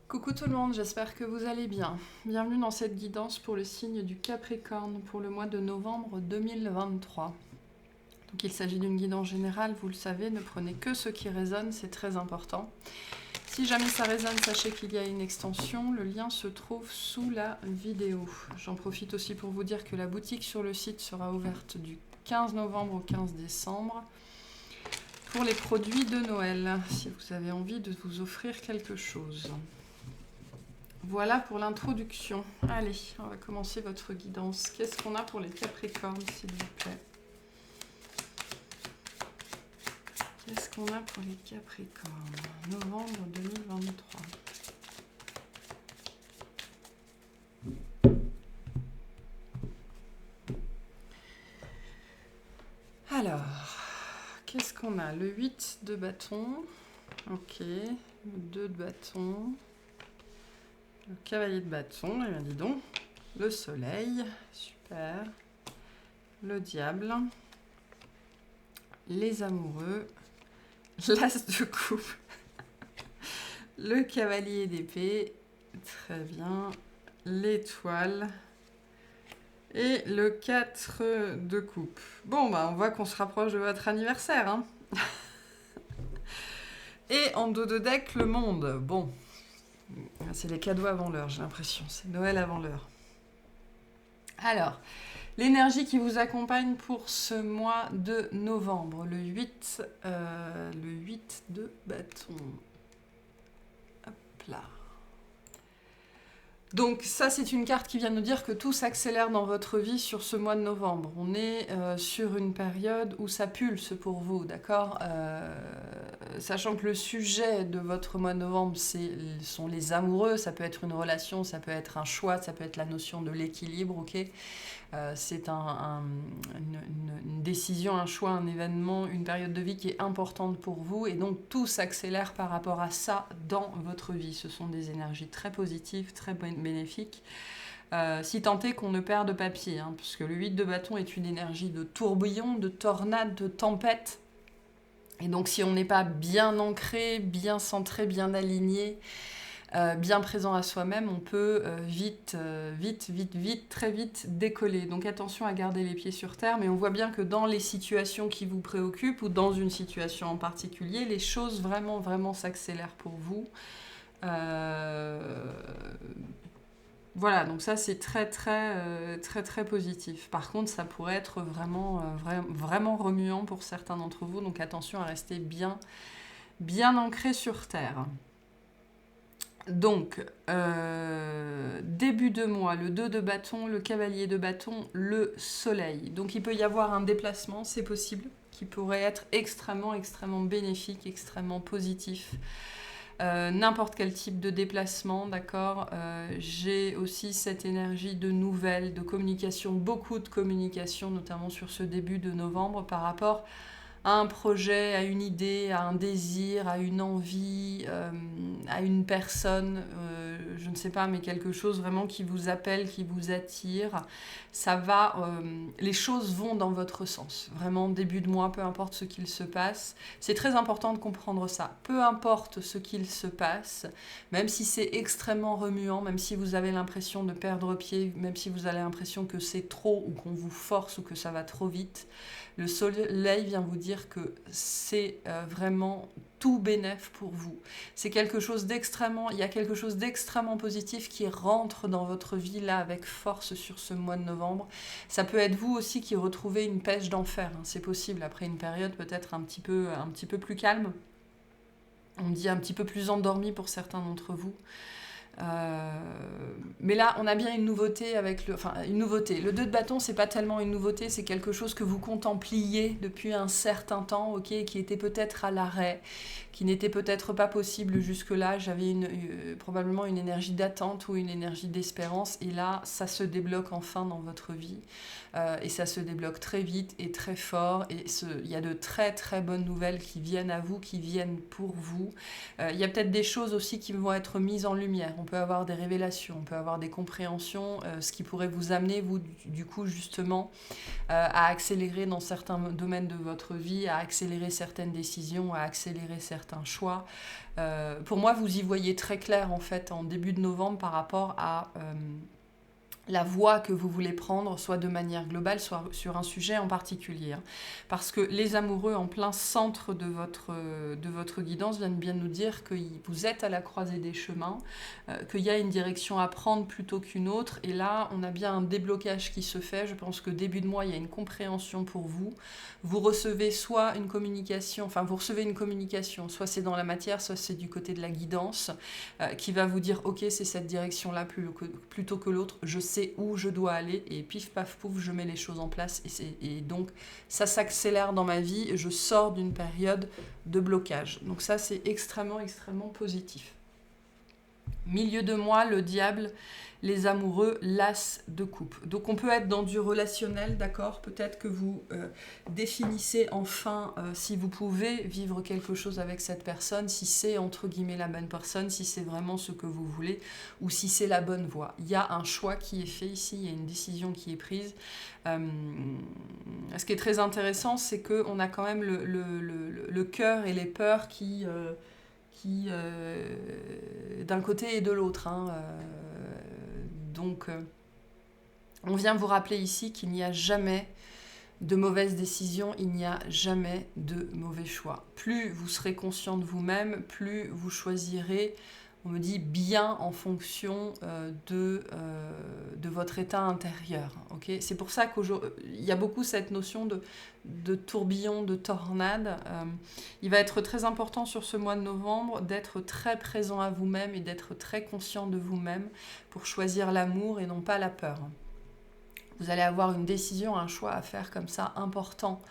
Coucou tout le monde, j'espère que vous allez bien. Bienvenue dans cette guidance pour le signe du Capricorne pour le mois de novembre 2023. Donc il s'agit d'une guidance générale, vous le savez, ne prenez que ce qui résonne, c'est très important. Si jamais ça résonne, sachez qu'il y a une extension, le lien se trouve sous la vidéo. J'en profite aussi pour vous dire que la boutique sur le site sera ouverte du 15 novembre au 15 décembre pour les produits de Noël, si vous avez envie de vous offrir quelque chose. Voilà pour l'introduction. Allez, on va commencer votre guidance. Qu'est-ce qu'on a pour les Capricornes, s'il vous plaît? Qu'est-ce qu'on a pour les Capricornes? Novembre 2023. Alors, qu'est-ce qu'on a? Le 8 de bâton. Ok. Le 2 de bâton. Le cavalier de bâton, eh bien dis donc. Le soleil, super. Le diable. Les amoureux. L'as de coupe. Le cavalier d'épée. Très bien. L'étoile. Et le 4 de coupe. Bon, bah on voit qu'on se rapproche de votre anniversaire. Hein. Et en dos de deck, le monde. Bon. C'est les cadeaux avant l'heure, j'ai l'impression. C'est Noël avant l'heure. Alors, l'énergie qui vous accompagne pour ce mois de novembre, le 8 de bâton. Hop là. Donc ça, c'est une carte qui vient nous dire que tout s'accélère dans votre vie sur ce mois de novembre. On est sur une période où ça pulse pour vous, d'accord, sachant que le sujet de votre mois de novembre, sont les amoureux, ça peut être une relation, ça peut être un choix, ça peut être la notion de l'équilibre, ok. C'est une décision, un choix, un événement, une période de vie qui est importante pour vous et donc tout s'accélère par rapport à ça dans votre vie. Ce sont des énergies très positives, très bénéfiques. Si tant est qu'on ne perde pas pied, hein, puisque le 8 de bâton est une énergie de tourbillon, de tornade, de tempête. Et donc si on n'est pas bien ancré, bien centré, bien aligné, bien présent à soi-même, on peut très vite décoller. Donc attention à garder les pieds sur terre, mais on voit bien que dans les situations qui vous préoccupent ou dans une situation en particulier, les choses vraiment, vraiment s'accélèrent pour vous. Voilà, donc ça c'est très positif. Par contre, ça pourrait être vraiment remuant pour certains d'entre vous, donc attention à rester bien ancré sur terre. Donc, début de mois, le 2 de bâton, le cavalier de bâton, le soleil. Donc il peut y avoir un déplacement, c'est possible, qui pourrait être extrêmement bénéfique, extrêmement positif. N'importe quel type de déplacement, d'accord. J'ai aussi cette énergie de nouvelles, de communication, beaucoup de communication, notamment sur ce début de novembre par rapport à un projet, à une idée, à un désir, à une envie, à une personne, je ne sais pas, mais quelque chose vraiment qui vous appelle, qui vous attire. Ça va, les choses vont dans votre sens. Vraiment, début de mois, peu importe ce qu'il se passe. C'est très important de comprendre ça. Peu importe ce qu'il se passe, même si c'est extrêmement remuant, même si vous avez l'impression de perdre pied, même si vous avez l'impression que c'est trop ou qu'on vous force ou que ça va trop vite, le soleil vient vous dire que c'est vraiment tout bénef pour vous. C'est quelque chose d'extrêmement, il y a quelque chose d'extrêmement positif qui rentre dans votre vie là avec force sur ce mois de novembre. Ça peut être vous aussi qui retrouvez une pêche d'enfer, hein. C'est possible après une période peut-être un petit peu plus calme. On dit un petit peu plus endormi pour certains d'entre vous. Mais là, on a bien une nouveauté une nouveauté. Le 2 de bâton, c'est pas tellement une nouveauté, c'est quelque chose que vous contempliez depuis un certain temps, ok, qui était peut-être à l'arrêt, qui n'était peut-être pas possible jusque-là. J'avais probablement une énergie d'attente ou une énergie d'espérance, et là, ça se débloque enfin dans votre vie. Et ça se débloque très vite et très fort, et il y a de très bonnes nouvelles qui viennent à vous, qui viennent pour vous. Il y a peut-être des choses aussi qui vont être mises en lumière. On peut avoir des révélations, on peut avoir des compréhensions, ce qui pourrait vous amener, vous, du coup, justement, à accélérer dans certains domaines de votre vie, à accélérer certaines décisions, à accélérer certains choix. Pour moi, vous y voyez très clair, en fait, en début de novembre par rapport à la voie que vous voulez prendre, soit de manière globale, soit sur un sujet en particulier. Parce que les amoureux en plein centre de votre guidance viennent bien nous dire que vous êtes à la croisée des chemins, qu'il y a une direction à prendre plutôt qu'une autre. Et là, on a bien un déblocage qui se fait. Je pense que début de mois, il y a une compréhension pour vous. Vous recevez soit une communication, soit c'est dans la matière, soit c'est du côté de la guidance, qui va vous dire, ok, c'est cette direction-là plutôt que l'autre, je sais où je dois aller, et pif paf pouf, je mets les choses en place, et donc ça s'accélère dans ma vie, et je sors d'une période de blocage. Donc ça, c'est extrêmement, extrêmement positif. Milieu de mois, le diable, les amoureux, l'as de coupe. Donc on peut être dans du relationnel, d'accord ? Peut-être que vous définissez enfin si vous pouvez vivre quelque chose avec cette personne, si c'est entre guillemets la bonne personne, si c'est vraiment ce que vous voulez, ou si c'est la bonne voie. Il y a un choix qui est fait ici, il y a une décision qui est prise. Ce qui est très intéressant, c'est qu'on a quand même le cœur et les peurs qui d'un côté et de l'autre. Donc, on vient vous rappeler ici qu'il n'y a jamais de mauvaises décisions, il n'y a jamais de mauvais choix. Plus vous serez conscient de vous-même, plus vous choisirez, on me dit, bien en fonction de votre état intérieur. Okay ? C'est pour ça qu'il y a beaucoup cette notion de tourbillon, de tornade. Il va être très important sur ce mois de novembre d'être très présent à vous-même et d'être très conscient de vous-même pour choisir l'amour et non pas la peur. Vous allez avoir une décision, un choix à faire comme ça important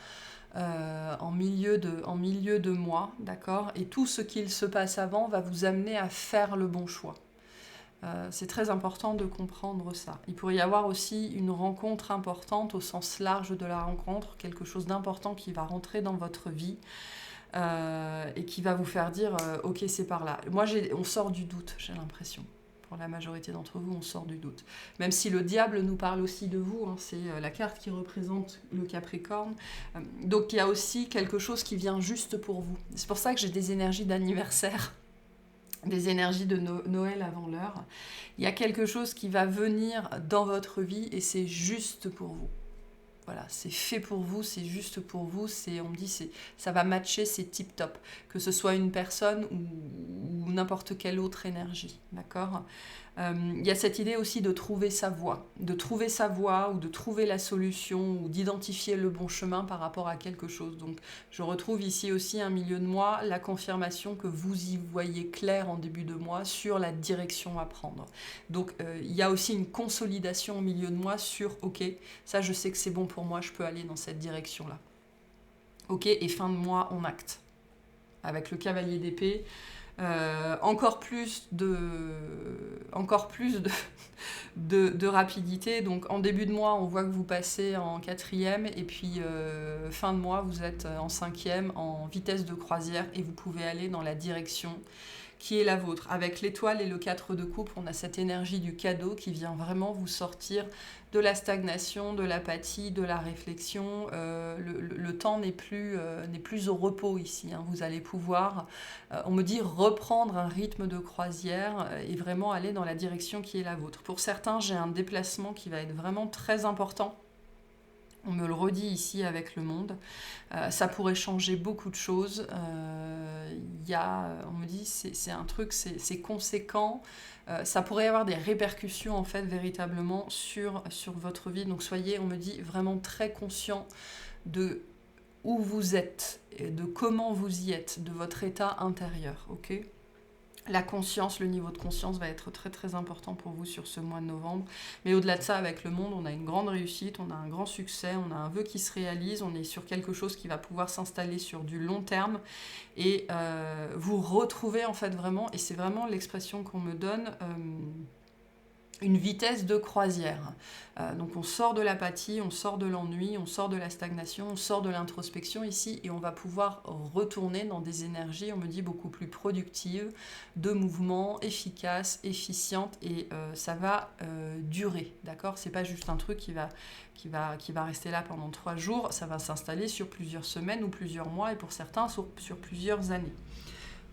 en milieu de mois, d'accord ? Et tout ce qu'il se passe avant va vous amener à faire le bon choix. C'est très important de comprendre ça. Il pourrait y avoir aussi une rencontre importante au sens large de la rencontre, quelque chose d'important qui va rentrer dans votre vie et qui va vous faire dire ok, c'est par là. Moi, on sort du doute, j'ai l'impression. Pour la majorité d'entre vous, on sort du doute. Même si le diable nous parle aussi de vous, c'est la carte qui représente le Capricorne. Donc il y a aussi quelque chose qui vient juste pour vous. C'est pour ça que j'ai des énergies d'anniversaire, des énergies de Noël avant l'heure. Il y a quelque chose qui va venir dans votre vie et c'est juste pour vous. Voilà, c'est fait pour vous, c'est juste pour vous, on me dit ça va matcher, c'est tip top. Que ce soit une personne ou n'importe quelle autre énergie, d'accord ? Il y a cette idée aussi de trouver sa voie, ou de trouver la solution, ou d'identifier le bon chemin par rapport à quelque chose. Donc je retrouve ici aussi un milieu de mois, la confirmation que vous y voyez clair en début de mois sur la direction à prendre. Donc il y a aussi une consolidation au milieu de mois sur ok, ça je sais que c'est bon pour moi, je peux aller dans cette direction-là. Ok, et fin de mois, on acte. Avec le cavalier d'épée, encore plus de rapidité. Donc en début de mois, on voit que vous passez en 4e et puis fin de mois, vous êtes en 5e en vitesse de croisière et vous pouvez aller dans la direction qui est la vôtre. Avec l'étoile et le 4 de coupe, on a cette énergie du cadeau qui vient vraiment vous sortir de la stagnation, de l'apathie, de la réflexion. Le temps n'est plus au repos ici. Vous allez pouvoir, on me dit, reprendre un rythme de croisière et vraiment aller dans la direction qui est la vôtre. Pour certains, j'ai un déplacement qui va être vraiment très important. On me le redit ici avec le monde. Ça pourrait changer beaucoup de choses. On me dit, c'est un truc, c'est conséquent. Ça pourrait avoir des répercussions, en fait, véritablement sur votre vie. Donc, soyez, on me dit, vraiment très conscient de où vous êtes, et de comment vous y êtes, de votre état intérieur, ok ? La conscience, le niveau de conscience va être très très important pour vous sur ce mois de novembre. Mais au-delà de ça, avec le monde, on a une grande réussite, on a un grand succès, on a un vœu qui se réalise, on est sur quelque chose qui va pouvoir s'installer sur du long terme. Et vous retrouvez en fait vraiment, et c'est vraiment l'expression qu'on me donne, une vitesse de croisière. Donc on sort de l'apathie, on sort de l'ennui, on sort de la stagnation, on sort de l'introspection ici et on va pouvoir retourner dans des énergies, on me dit, beaucoup plus productives, de mouvement, efficaces, efficientes et ça va durer, d'accord? C'est pas juste un truc qui va rester là pendant 3 jours, ça va s'installer sur plusieurs semaines ou plusieurs mois et pour certains sur plusieurs années.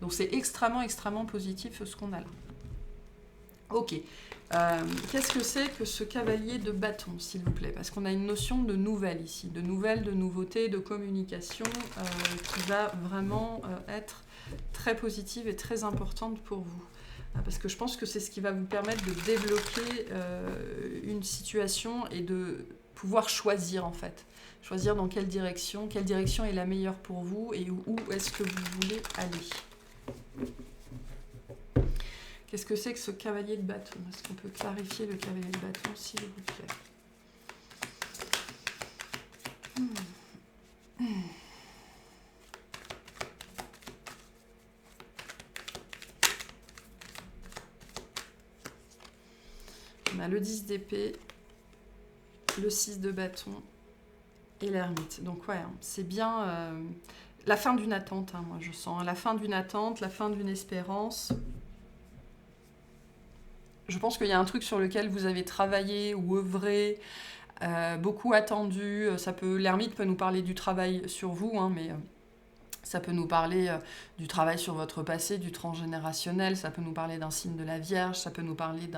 Donc c'est extrêmement, extrêmement positif ce qu'on a là. Ok. Qu'est-ce que c'est que ce cavalier de bâton, s'il vous plaît? Parce qu'on a une notion de nouvelle ici, de nouvelle, de nouveauté, de communication qui va vraiment être très positive et très importante pour vous. Parce que je pense que c'est ce qui va vous permettre de débloquer une situation et de pouvoir choisir en fait. Choisir dans quelle direction est la meilleure pour vous et où est-ce que vous voulez aller. Qu'est-ce que c'est que ce cavalier de bâton? Est-ce qu'on peut clarifier le cavalier de bâton, s'il vous plaît? On a le 10 d'épée, le 6 de bâton et l'ermite. Donc ouais, c'est bien la fin d'une attente, moi je sens. La fin d'une attente, la fin d'une espérance. Je pense qu'il y a un truc sur lequel vous avez travaillé ou œuvré, beaucoup attendu. L'ermite peut nous parler du travail sur vous, mais ça peut nous parler du travail sur votre passé, du transgénérationnel, ça peut nous parler d'un signe de la Vierge, ça peut nous parler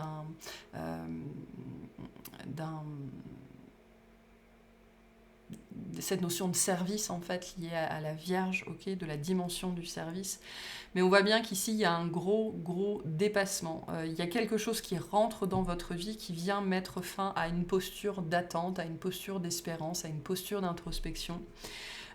cette notion de service en fait liée à la Vierge, ok, de la dimension du service. Mais on voit bien qu'ici il y a un gros dépassement. Il y a quelque chose qui rentre dans votre vie qui vient mettre fin à une posture d'attente, à une posture d'espérance, à une posture d'introspection.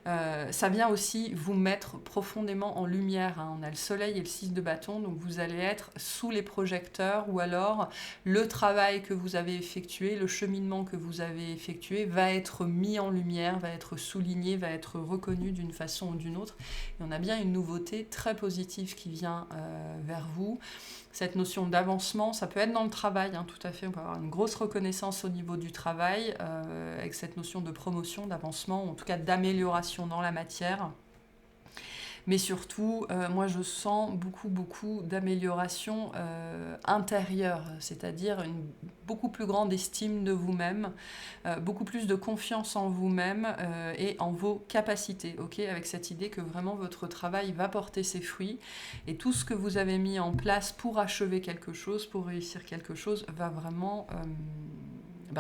Ça vient aussi vous mettre profondément en lumière. On a le soleil et le 6 de bâton, donc vous allez être sous les projecteurs ou alors le travail que vous avez effectué, le cheminement que vous avez effectué va être mis en lumière, va être souligné, va être reconnu d'une façon ou d'une autre. Et on a bien une nouveauté très positive qui vient vers vous. Cette notion d'avancement, ça peut être dans le travail, tout à fait, on peut avoir une grosse reconnaissance au niveau du travail, avec cette notion de promotion, d'avancement, ou en tout cas d'amélioration dans la matière. Mais surtout, moi je sens beaucoup d'amélioration intérieure, c'est-à-dire une beaucoup plus grande estime de vous-même, beaucoup plus de confiance en vous-même et en vos capacités, avec cette idée que vraiment votre travail va porter ses fruits et tout ce que vous avez mis en place pour achever quelque chose, pour réussir quelque chose, va vraiment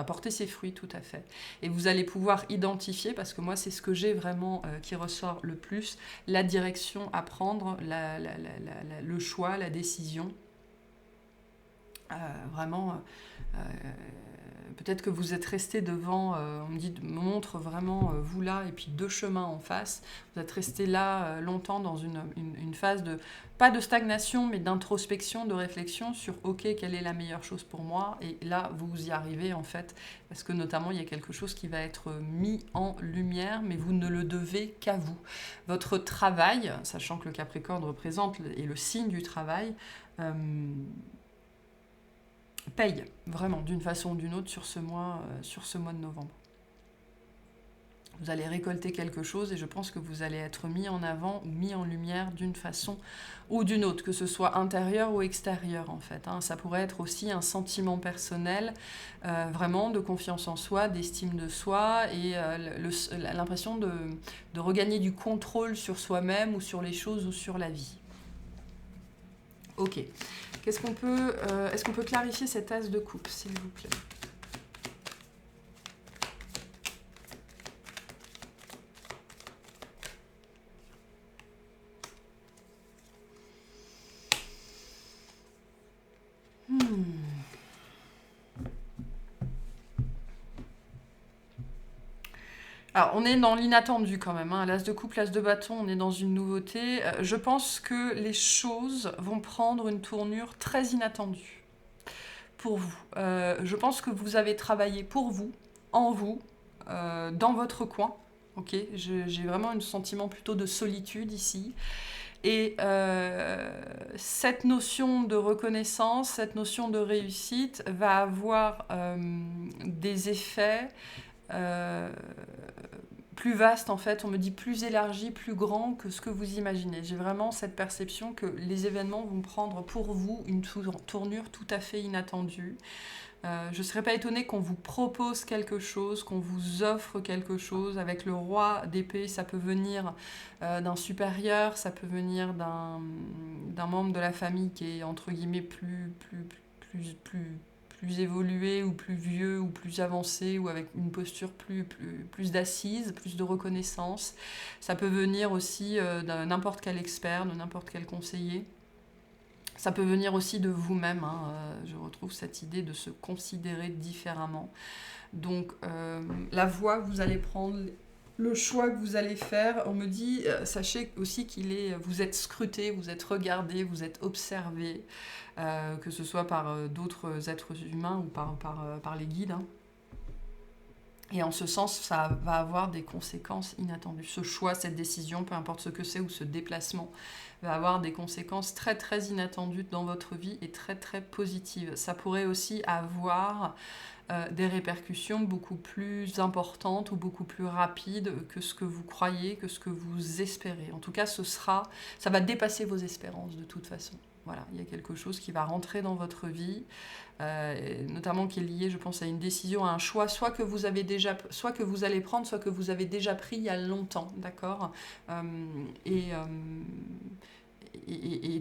porter ses fruits, tout à fait. Et vous allez pouvoir identifier, parce que moi c'est ce que j'ai vraiment qui ressort le plus, la direction à prendre, le choix, la décision. Vraiment, peut-être que vous êtes resté devant, on me montre vraiment vous là, et puis 2 chemins en face. Vous êtes resté là longtemps dans une phase de, pas de stagnation, mais d'introspection, de réflexion sur ok, quelle est la meilleure chose pour moi. Et là, vous y arrivez en fait, parce que notamment, il y a quelque chose qui va être mis en lumière, mais vous ne le devez qu'à vous. Votre travail, sachant que le Capricorne représente et le signe du travail, paye vraiment d'une façon ou d'une autre sur ce mois de novembre. Vous allez récolter quelque chose et je pense que vous allez être mis en avant ou mis en lumière d'une façon ou d'une autre, que ce soit intérieur ou extérieur en fait. Ça pourrait être aussi un sentiment personnel, vraiment de confiance en soi, d'estime de soi et l'impression de regagner du contrôle sur soi-même ou sur les choses ou sur la vie. Ok. Est-ce qu'on peut clarifier cet as de coupe, s'il vous plaît? Alors, on est dans l'inattendu quand même. L'as de coupe, l'as de bâton, on est dans une nouveauté. Je pense que les choses vont prendre une tournure très inattendue pour vous. Je pense que vous avez travaillé pour vous, en vous, dans votre coin. J'ai vraiment un sentiment plutôt de solitude ici. Et cette notion de reconnaissance, cette notion de réussite va avoir des effets plus vastes, en fait. On me dit plus élargis, plus grands que ce que vous imaginez. J'ai vraiment cette perception que les événements vont prendre pour vous une tournure tout à fait inattendue. Je ne serais pas étonnée qu'on vous propose quelque chose, qu'on vous offre quelque chose. Avec le roi d'épée, ça peut venir d'un supérieur, ça peut venir d'un membre de la famille qui est entre guillemets plus évolué ou plus vieux ou plus avancé ou avec une posture plus d'assise, plus de reconnaissance. Ça peut venir aussi de n'importe quel expert, de n'importe quel conseiller. Ça peut venir aussi de vous-même, hein. Je retrouve cette idée de se considérer différemment. Donc, la voie que vous allez prendre, le choix que vous allez faire, on me dit, sachez aussi vous êtes scruté, vous êtes regardé, vous êtes observé, que ce soit par d'autres êtres humains ou par les guides, hein. Et en ce sens, ça va avoir des conséquences inattendues. Ce choix, cette décision, peu importe ce que c'est, ou ce déplacement, va avoir des conséquences très très inattendues dans votre vie et très très positives. Ça pourrait aussi avoir des répercussions beaucoup plus importantes ou beaucoup plus rapides que ce que vous croyez, que ce que vous espérez. En tout cas, ça va dépasser vos espérances de toute façon. Voilà, il y a quelque chose qui va rentrer dans votre vie, notamment qui est lié, je pense, à une décision, à un choix, soit que vous allez prendre, soit que vous avez déjà pris il y a longtemps, d'accord, et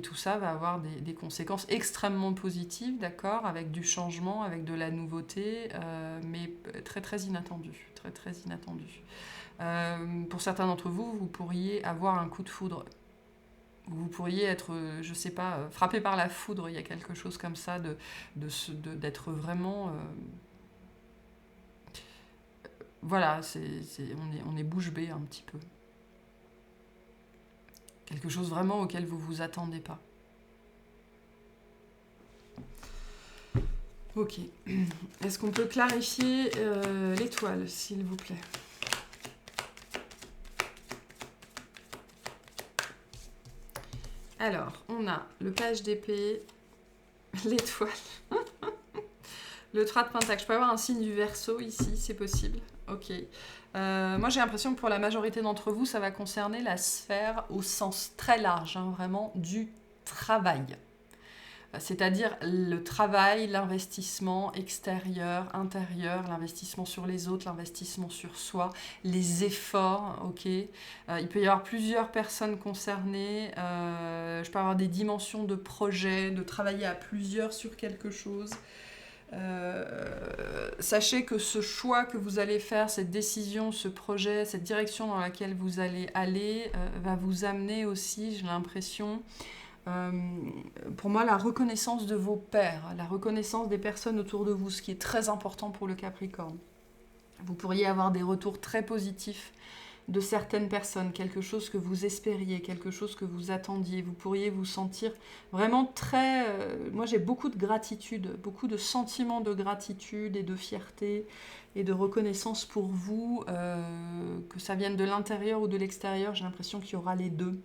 tout ça va avoir des conséquences extrêmement positives, d'accord, avec du changement, avec de la nouveauté, mais très très inattendu, très très inattendu. Pour certains d'entre vous, vous pourriez avoir un coup de foudre. Vous pourriez être, je sais pas, frappé par la foudre, il y a quelque chose comme ça, d'être vraiment... voilà, on est bouche bée un petit peu. Quelque chose vraiment auquel vous ne vous attendez pas. Ok. Est-ce qu'on peut clarifier l'étoile, s'il vous plaît ? Alors, on a le page d'épée, l'étoile, le 3 de pentacle. Je peux avoir un signe du Verseau ici, c'est possible. Ok. Moi, j'ai l'impression que pour la majorité d'entre vous, ça va concerner la sphère au sens très large, hein, vraiment du travail. C'est-à-dire le travail, l'investissement extérieur, intérieur, l'investissement sur les autres, l'investissement sur soi, les efforts, ok. Il peut y avoir plusieurs personnes concernées, je peux avoir des dimensions de projet, de travailler à plusieurs sur quelque chose. Sachez que ce choix que vous allez faire, cette décision, ce projet, cette direction dans laquelle vous allez aller, va vous amener aussi, j'ai l'impression... pour moi, la reconnaissance de vos pairs, la reconnaissance des personnes autour de vous, ce qui est très important pour le Capricorne. Vous pourriez avoir des retours très positifs de certaines personnes, quelque chose que vous espériez, quelque chose que vous attendiez. Vous pourriez vous sentir vraiment très... moi, j'ai beaucoup de gratitude, beaucoup de sentiments de gratitude et de fierté et de reconnaissance pour vous, que ça vienne de l'intérieur ou de l'extérieur. J'ai l'impression qu'il y aura les deux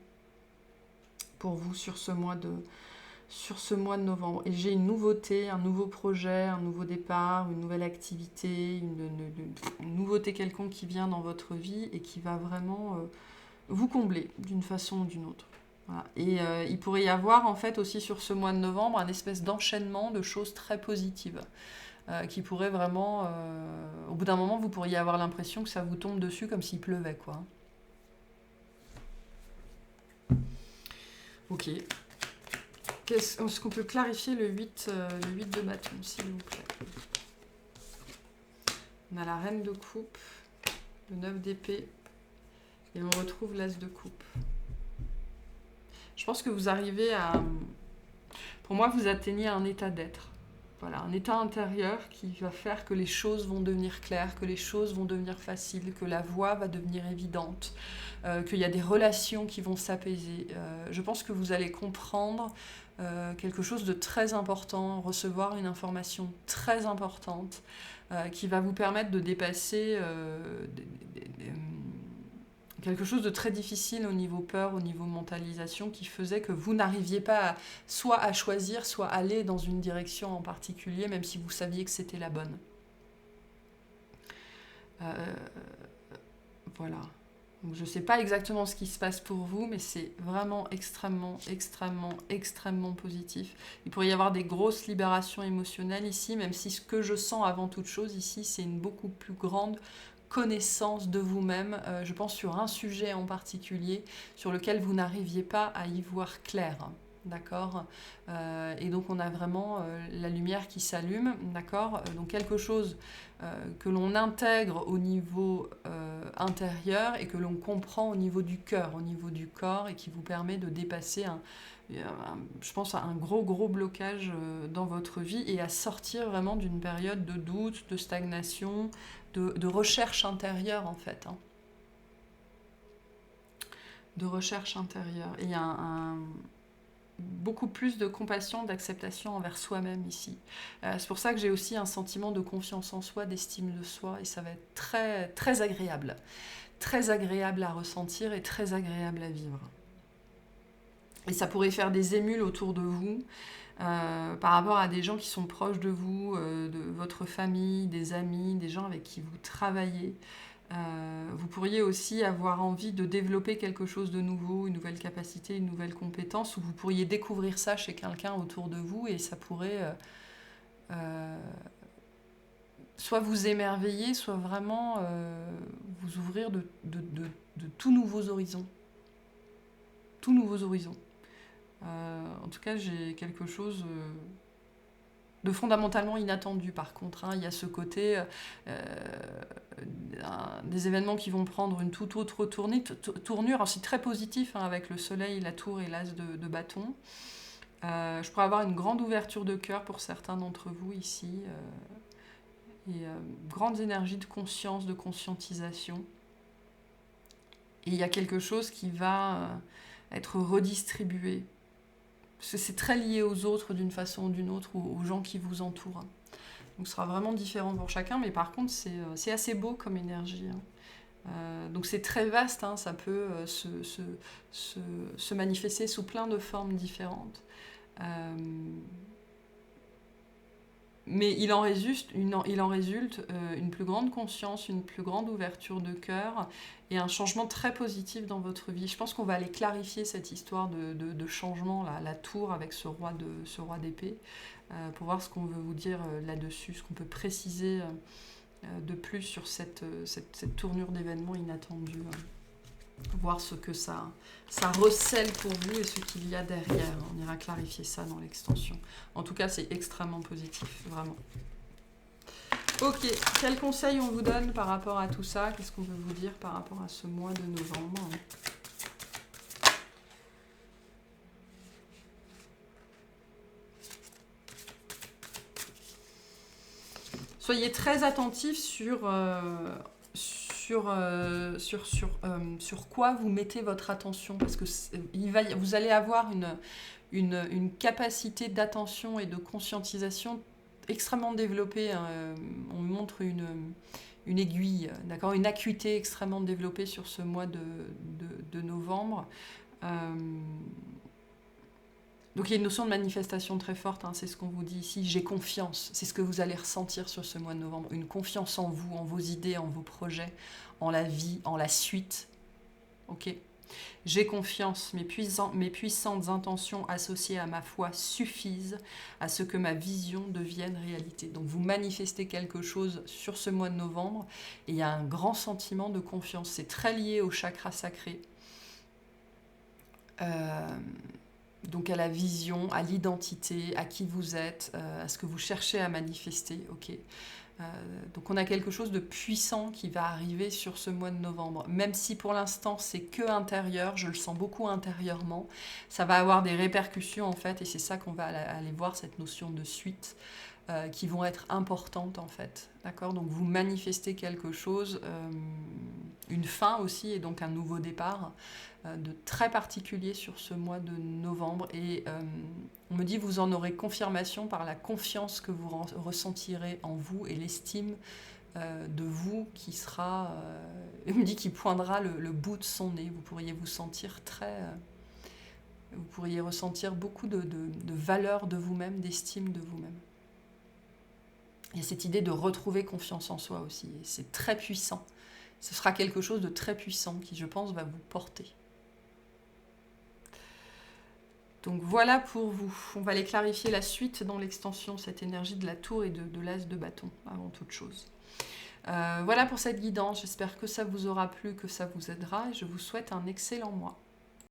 pour vous sur ce mois de novembre. Et j'ai une nouveauté, un nouveau projet, un nouveau départ, une nouvelle activité, une nouveauté quelconque qui vient dans votre vie et qui va vraiment vous combler d'une façon ou d'une autre. Voilà. Et il pourrait y avoir en fait aussi sur ce mois de novembre un espèce d'enchaînement de choses très positives qui pourrait vraiment... au bout d'un moment, vous pourriez avoir l'impression que ça vous tombe dessus comme s'il pleuvait, quoi. Ok. Est-ce qu'on peut clarifier le 8 de bâton, s'il vous plaît ? On a la reine de coupe, le 9 d'épée, et on retrouve l'as de coupe. Je pense que vous arrivez à... Pour moi, vous atteignez un état d'être. Voilà, un état intérieur qui va faire que les choses vont devenir claires, que les choses vont devenir faciles, que la voie va devenir évidente, qu'il y a des relations qui vont s'apaiser. Je pense que vous allez comprendre quelque chose de très important, recevoir une information très importante qui va vous permettre de dépasser quelque chose de très difficile au niveau peur, au niveau mentalisation, qui faisait que vous n'arriviez pas soit à choisir, soit à aller dans une direction en particulier, même si vous saviez que c'était la bonne. Voilà. Donc, je ne sais pas exactement ce qui se passe pour vous, mais c'est vraiment extrêmement, extrêmement, extrêmement positif. Il pourrait y avoir des grosses libérations émotionnelles ici, même si ce que je sens avant toute chose ici, c'est une beaucoup plus grande connaissance de vous-même, je pense sur un sujet en particulier, sur lequel vous n'arriviez pas à y voir clair. D'accord. Et donc on a vraiment la lumière qui s'allume, d'accord. Donc quelque chose que l'on intègre au niveau intérieur et que l'on comprend au niveau du cœur, au niveau du corps, et qui vous permet de dépasser je pense, un gros blocage dans votre vie, et à sortir vraiment d'une période de doute, de stagnation, de recherche intérieure en fait. Hein. De recherche intérieure. Et il y a beaucoup plus de compassion, d'acceptation envers soi-même ici. C'est pour ça que j'ai aussi un sentiment de confiance en soi, d'estime de soi, et ça va être très, très agréable. Très agréable à ressentir et très agréable à vivre. Et ça pourrait faire des émules autour de vous, par rapport à des gens qui sont proches de vous, de votre famille, des amis, des gens avec qui vous travaillez. Vous pourriez aussi avoir envie de développer quelque chose de nouveau, une nouvelle capacité, une nouvelle compétence, ou vous pourriez découvrir ça chez quelqu'un autour de vous, et ça pourrait soit vous émerveiller, soit vraiment vous ouvrir de tout nouveaux horizons. Tout nouveaux horizons. En tout cas, j'ai quelque chose de fondamentalement inattendu par contre. Hein. Il y a ce côté des événements qui vont prendre une toute autre tournure. Alors c'est très positif hein, avec le soleil, la tour et l'as de bâton. Je pourrais avoir une grande ouverture de cœur pour certains d'entre vous ici. Et grandes énergies de conscience, de conscientisation. Et il y a quelque chose qui va être redistribué. C'est très lié aux autres d'une façon ou d'une autre, ou aux gens qui vous entourent. Donc ce sera vraiment différent pour chacun, mais par contre c'est assez beau comme énergie. Hein. Donc c'est très vaste, hein, ça peut se manifester sous plein de formes différentes. Mais il en résulte une plus grande conscience, une plus grande ouverture de cœur et un changement très positif dans votre vie. Je pense qu'on va aller clarifier cette histoire de changement, là, la tour avec ce roi d'épée, pour voir ce qu'on veut vous dire là-dessus, ce qu'on peut préciser de plus sur cette tournure d'événements inattendus. Voir ce que ça recèle pour vous et ce qu'il y a derrière. On ira clarifier ça dans l'extension. En tout cas, c'est extrêmement positif, vraiment. Ok, quel conseil on vous donne par rapport à tout ça? Qu'est-ce qu'on veut vous dire par rapport à ce mois de novembre? Soyez très attentifs sur quoi vous mettez votre attention, parce que vous allez avoir une capacité d'attention et de conscientisation extrêmement développée. Hein. On montre une aiguille, d'accord, une acuité extrêmement développée sur ce mois de novembre. Donc il y a une notion de manifestation très forte, hein, c'est ce qu'on vous dit ici, j'ai confiance, c'est ce que vous allez ressentir sur ce mois de novembre, une confiance en vous, en vos idées, en vos projets, en la vie, en la suite. Ok. J'ai confiance, mes puissantes intentions associées à ma foi suffisent à ce que ma vision devienne réalité. Donc vous manifestez quelque chose sur ce mois de novembre et il y a un grand sentiment de confiance, c'est très lié au chakra sacré. Donc à la vision, à l'identité, à qui vous êtes, à ce que vous cherchez à manifester. Okay. Donc on a quelque chose de puissant qui va arriver sur ce mois de novembre. Même si pour l'instant c'est que intérieur, je le sens beaucoup intérieurement, ça va avoir des répercussions en fait, et c'est ça qu'on va aller voir, cette notion de suite, qui vont être importantes en fait. D'accord ? Donc vous manifestez quelque chose, une fin aussi, et donc un nouveau départ de très particulier sur ce mois de novembre. Et on me dit vous en aurez confirmation par la confiance que vous ressentirez en vous et l'estime de vous qui sera, il me dit qu'il poindra le bout de son nez. Vous pourriez vous sentir vous pourriez ressentir beaucoup de valeur de vous-même, d'estime de vous-même. Il y a cette idée de retrouver confiance en soi aussi, et c'est très puissant. Ce sera quelque chose de très puissant qui, je pense, va vous porter. Donc voilà pour vous. On va aller clarifier la suite dans l'extension, cette énergie de la tour et de l'as de bâton, avant toute chose. Voilà pour cette guidance. J'espère que ça vous aura plu, que ça vous aidera, et je vous souhaite un excellent mois.